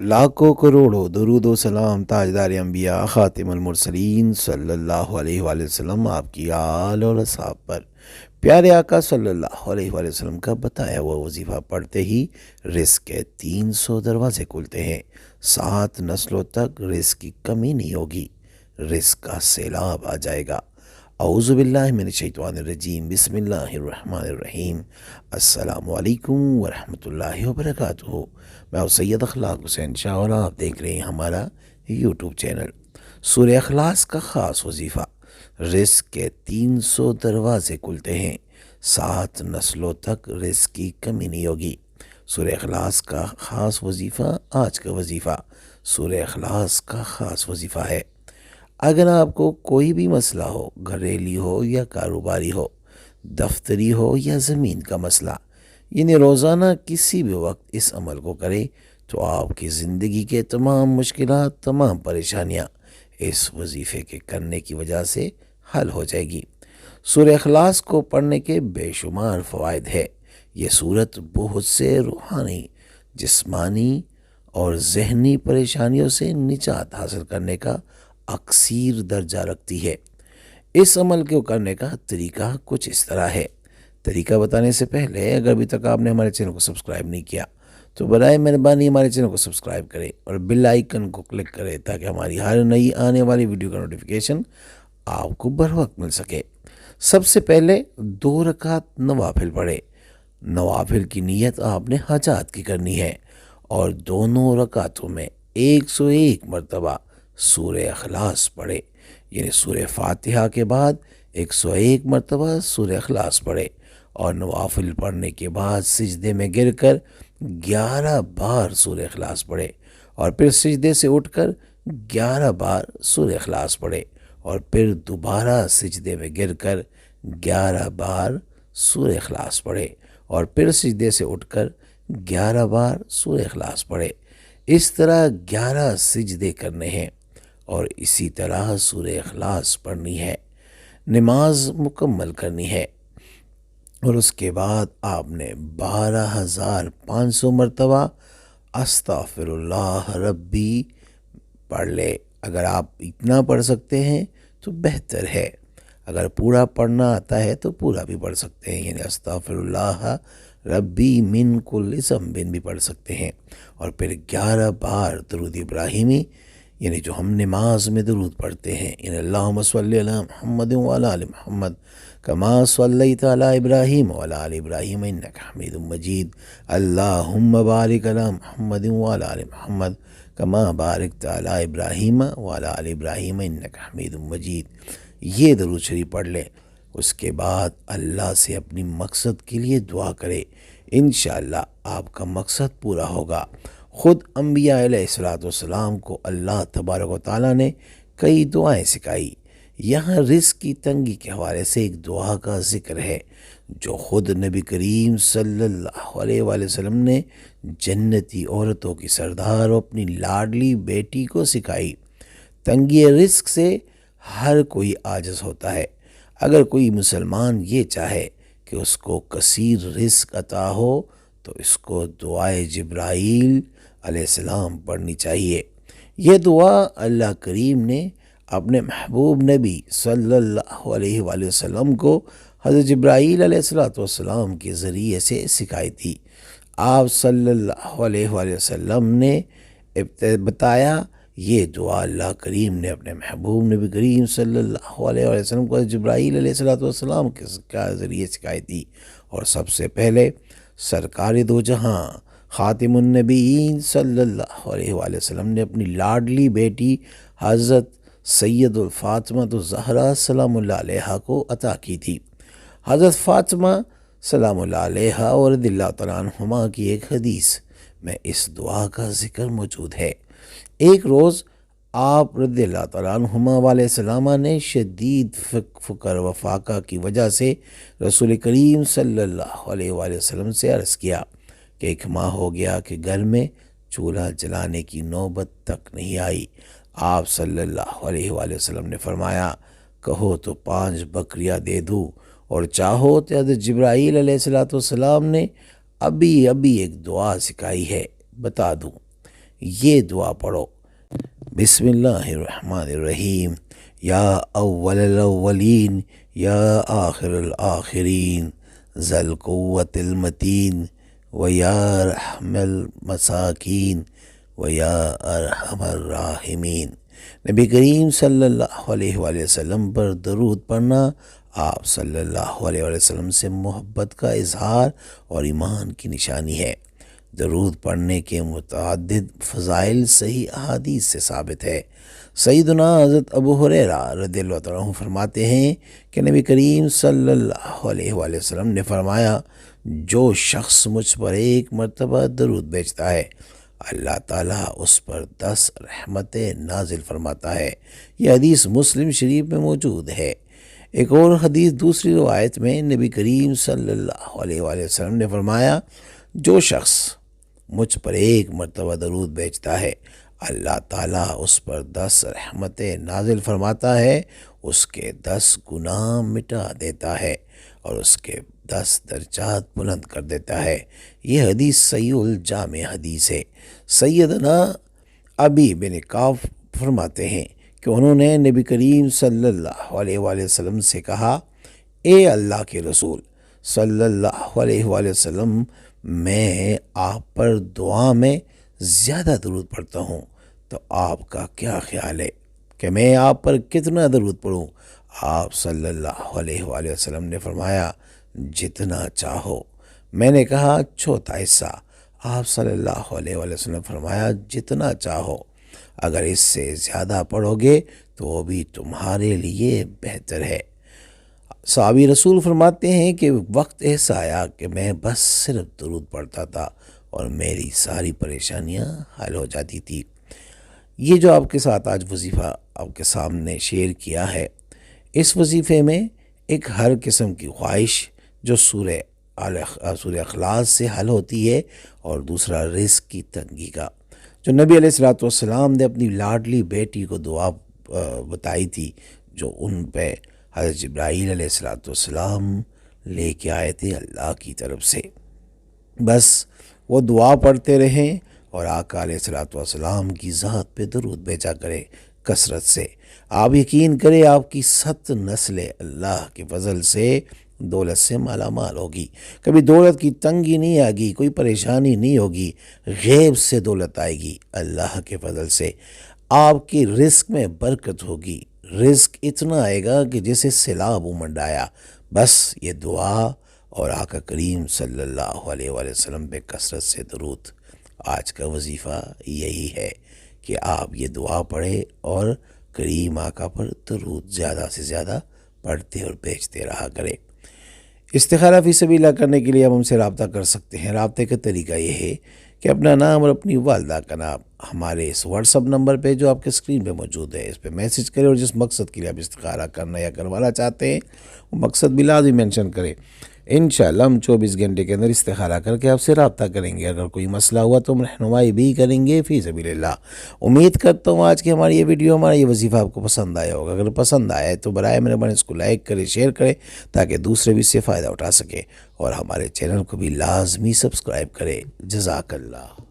لاکھوں کروڑوں درود و سلام تاجدار انبیاء خاتم المرسلین صلی اللہ علیہ وآلہ وسلم آپ کی آل اور اصحاب پر پیارے آقا صلی اللہ علیہ وآلہ وسلم کا بتایا ہوا وظیفہ پڑھتے ہی رزق کے 300 دروازے کھلتے ہیں، 7 نسلوں تک رزق کی کمی نہیں ہوگی، رزق کا سیلاب آ جائے گا۔ اعوذ باللہ من الشیطان الرجیم، بسم اللہ الرحمن الرحیم۔ السلام علیکم ورحمۃ اللہ وبرکاتہ۔ میں سید اخلاق حسین شاہ اور آپ دیکھ رہے ہیں ہمارا یوٹیوب چینل۔ سورہ اخلاص کا خاص وظیفہ، رزق کے 300 دروازے کھلتے ہیں، 7 نسلوں تک رزق کی کمی نہیں ہوگی۔ سورہ اخلاص کا خاص وظیفہ، آج کا وظیفہ سورہ اخلاص کا خاص وظیفہ ہے۔ اگر آپ کو کوئی بھی مسئلہ ہو، گھریلو ہو یا کاروباری ہو، دفتری ہو یا زمین کا مسئلہ، یعنی روزانہ کسی بھی وقت اس عمل کو کرے تو آپ کی زندگی کے تمام مشکلات، تمام پریشانیاں اس وظیفے کے کرنے کی وجہ سے حل ہو جائے گی۔ سورہ اخلاص کو پڑھنے کے بے شمار فوائد ہے۔ یہ سورت بہت سے روحانی، جسمانی اور ذہنی پریشانیوں سے نجات حاصل کرنے کا اکثیر درجہ رکھتی ہے۔ اس عمل کو کرنے کا طریقہ کچھ اس طرح ہے۔ طریقہ بتانے سے پہلے اگر ابھی تک آپ نے ہمارے چینل کو سبسکرائب نہیں کیا تو برائے مہربانی ہمارے چینل کو سبسکرائب کریں اور بیل آئیکن کو کلک کریں تاکہ ہماری ہر نئی آنے والی ویڈیو کا نوٹیفیکیشن آپ کو بر وقت مل سکے۔ سب سے پہلے 2 رکعت نوافل پڑھے۔ نوافل کی نیت آپ نے حاجات کی کرنی ہے اور دونوں رکعتوں میں 101 مرتبہ سورہ اخلاص پڑھے، یعنی سورہ فاتحہ کے بعد 101 مرتبہ سورہ اخلاص پڑھے اور نوافل پڑھنے کے بعد سجدے میں گر کر 11 بار سورہ اخلاص پڑھے اور پھر سجدے سے اٹھ کر 11 بار سورہ اخلاص پڑھے اور پھر دوبارہ سجدے میں گر کر 11 بار سورہ اخلاص پڑھے اور پھر سجدے سے اٹھ کر 11 بار سورہ اخلاص پڑھے۔ اس طرح 11 سجدے کرنے ہیں اور اسی طرح سورہ اخلاص پڑھنی ہے۔ نماز مکمل کرنی ہے اور اس کے بعد آپ نے 12,500 مرتبہ استغفر اللہ ربی پڑھ لے۔ اگر آپ اتنا پڑھ سکتے ہیں تو بہتر ہے، اگر پورا پڑھنا آتا ہے تو پورا بھی پڑھ سکتے ہیں، یعنی استغفر اللہ ربی من کل ذنب بھی پڑھ سکتے ہیں اور پھر 11 بار درود ابراہیمی، یعنی جو ہم نماز میں درود پڑھتے ہیں، یعنی اللہم صلی علی محمد وعلی آل محمد کما صلیت علی ابراہیم وعلی آل ابراہیم انک حمید مجید، اللہم بارک علی محمد وعلی آل محمد کما بارکت علی ابراہیم وعلی آل ابراہیم انک حمید مجید، یہ درود شریف پڑھ لیں۔ اس کے بعد اللہ سے اپنی مقصد کے لیے دعا کرے، انشاءاللہ آپ کا مقصد پورا ہوگا۔ خود انبیاء علیہ السلام کو اللہ تبارک و تعالیٰ نے کئی دعائیں سکھائی۔ یہاں رزق کی تنگی کے حوالے سے ایک دعا کا ذکر ہے جو خود نبی کریم صلی اللہ علیہ وآلہ وسلم نے جنتی عورتوں کی سردار اور اپنی لاڈلی بیٹی کو سکھائی۔ تنگی رزق سے ہر کوئی عاجز ہوتا ہے۔ اگر کوئی مسلمان یہ چاہے کہ اس کو کثیر رزق عطا ہو تو اس کو دعائے جبرائیل علیہ السلام پڑھنی چاہیے۔ یہ دعا اللہ کریم نے اپنے محبوب نبی صلی اللہ علیہ وآلہ وسلم کو حضرت جبرائیل علیہ السلام کے ذریعے سے سکھائی تھی۔ آپ صلی اللہ علیہ وآلہ وسلم نے بتایا، یہ دعا اللہ کریم نے اپنے محبوب نبی کریم صلی اللہ علیہ وآلہ وسلم کو جبرائیل علیہ السلام کے ذریعے سکھائی تھی، اور سب سے پہلے سرکار دو جہاں خاتم النبیین صلی اللہ علیہ وآلہ وسلم نے اپنی لاڈلی بیٹی حضرت سید الفاطمہ الزہرا سلام اللہ علیہ کو عطا کی تھی۔ حضرت فاطمہ سلام اللہ علیہ اور رضی اللہ تعالیٰ عنہما کی ایک حدیث میں اس دعا کا ذکر موجود ہے۔ ایک روز آپ رضی اللہ تعالیٰ عنہما علیہ السلام نے شدید فقر و فاقہ کی وجہ سے رسول کریم صلی اللہ علیہ وآلہ وسلم سے عرض کیا کہ 1 ماہ ہو گیا کہ گھر میں چولہا جلانے کی نوبت تک نہیں آئی۔ آپ صلی اللہ علیہ وآلہ وسلم نے فرمایا، کہو تو 5 بکریاں دے دوں اور چاہو تو حضرت جبرائیل علیہ السلام نے ابھی ایک دعا سکھائی ہے بتا دوں۔ یہ دعا پڑھو، بسم اللہ الرحمن الرحیم، یا اول الاولین یا آخر الآخرین، ذا القوة المتین، و یا رحم المساکین، و یا ارحم الراحمین۔ نبی کریم صلی اللہ علیہ وآلہ وسلم پر درود پڑھنا آپ صلی اللہ علیہ وآلہ وسلم سے محبت کا اظہار اور ایمان کی نشانی ہے۔ درود پڑھنے کے متعدد فضائل صحیح احادیث سے ثابت ہے۔ سیدنا حضرت ابو ہریرہ رضی اللہ تعالیٰ عنہ فرماتے ہیں کہ نبی کریم صلی اللہ علیہ وآلہ وسلم نے فرمایا، جو شخص مجھ پر ایک مرتبہ درود بھیجتا ہے، اللہ تعالیٰ اس پر 10 رحمتیں نازل فرماتا ہے۔ یہ حدیث مسلم شریف میں موجود ہے۔ ایک اور حدیث دوسری روایت میں نبی کریم صلی اللہ علیہ وآلہ وسلم نے فرمایا، جو شخص مجھ پر ایک مرتبہ درود بھیجتا ہے، اللہ تعالیٰ اس پر 10 رحمتیں نازل فرماتا ہے، اس کے 10 گناہ مٹا دیتا ہے اور اس کے 10 درجات بلند کر دیتا ہے۔ یہ حدیث صحیح الجامع حدیث ہے۔ سیدنا ابی بن کعب فرماتے ہیں کہ انہوں نے نبی کریم صلی اللہ علیہ وآلہ وسلم سے کہا، اے اللہ کے رسول صلی اللہ علیہ وآلہ وسلم، میں آپ پر دعا میں زیادہ درود پڑھتا ہوں، تو آپ کا کیا خیال ہے کہ میں آپ پر کتنا درود پڑھوں؟ آپ صلی اللہ علیہ وآلہ وسلم نے فرمایا، جتنا چاہو۔ میں نے کہا، چوتھا حصہ؟ آپ صلی اللہ علیہ وآلہ وسلم نے فرمایا، جتنا چاہو، اگر اس سے زیادہ پڑھو گے تو وہ بھی تمہارے لیے بہتر ہے۔ صحابی رسول فرماتے ہیں کہ وقت ایسا آیا کہ میں بس صرف درود پڑھتا تھا اور میری ساری پریشانیاں حل ہو جاتی تھی۔ یہ جو آپ کے ساتھ آج وظیفہ آپ کے سامنے شیئر کیا ہے، اس وظیفے میں ایک ہر قسم کی خواہش جو سورہ اخلاص سے حل ہوتی ہے، اور دوسرا رزق کی تنگی کا، جو نبی علیہ السلام نے اپنی لاڈلی بیٹی کو دعا بتائی تھی، جو ان پہ حضرت جبرائیل علیہ السلام لے کے آئے تھے اللہ کی طرف سے۔ بس وہ دعا پڑھتے رہیں اور آقا علیہ السلام کی ذات پہ درود بھیجا کرے کثرت سے۔ آپ یقین کریں، آپ کی 7 نسلیں اللہ کے فضل سے دولت سے مالا مال ہوگی۔ کبھی دولت کی تنگی نہیں آگی، کوئی پریشانی نہیں ہوگی، غیب سے دولت آئے گی اللہ کے فضل سے۔ آپ کی رزق میں برکت ہوگی، رزق اتنا آئے گا کہ جیسے سیلاب امنڈ آیا۔ بس یہ دعا اور آقا کریم صلی اللہ علیہ وآلہ وسلم پہ کثرت سے درود، آج کا وظیفہ یہی ہے کہ آپ یہ دعا پڑھیں اور کریم آقا پر درود زیادہ سے زیادہ پڑھتے اور بھیجتے رہا کریں۔ استخارہ فی سبیل اللہ کرنے کے لیے آپ ہم سے رابطہ کر سکتے ہیں۔ رابطے کا طریقہ یہ ہے کہ اپنا نام اور اپنی والدہ کا نام ہمارے اس واٹس اپ نمبر پہ جو آپ کے اسکرین پہ موجود ہے، اس پہ میسج کریں، اور جس مقصد کے لیے آپ استخارہ کرنا یا کروانا چاہتے ہیں وہ مقصد بھی لازمی مینشن کریں۔ انشاءاللہ ہم 24 گھنٹے کے اندر استخارہ کر کے آپ سے رابطہ کریں گے۔ اگر کوئی مسئلہ ہوا تو ہم رہنمائی بھی کریں گے فی سبیل اللہ۔ امید کرتا ہوں آج کی ہماری یہ ویڈیو، ہمارا یہ وظیفہ آپ کو پسند آیا ہوگا۔ اگر پسند آیا ہے تو برائے مہربانی اس کو لائک کریں، شیئر کریں، تاکہ دوسرے بھی اس سے فائدہ اٹھا سکیں، اور ہمارے چینل کو بھی لازمی سبسکرائب کریں۔ جزاک اللہ۔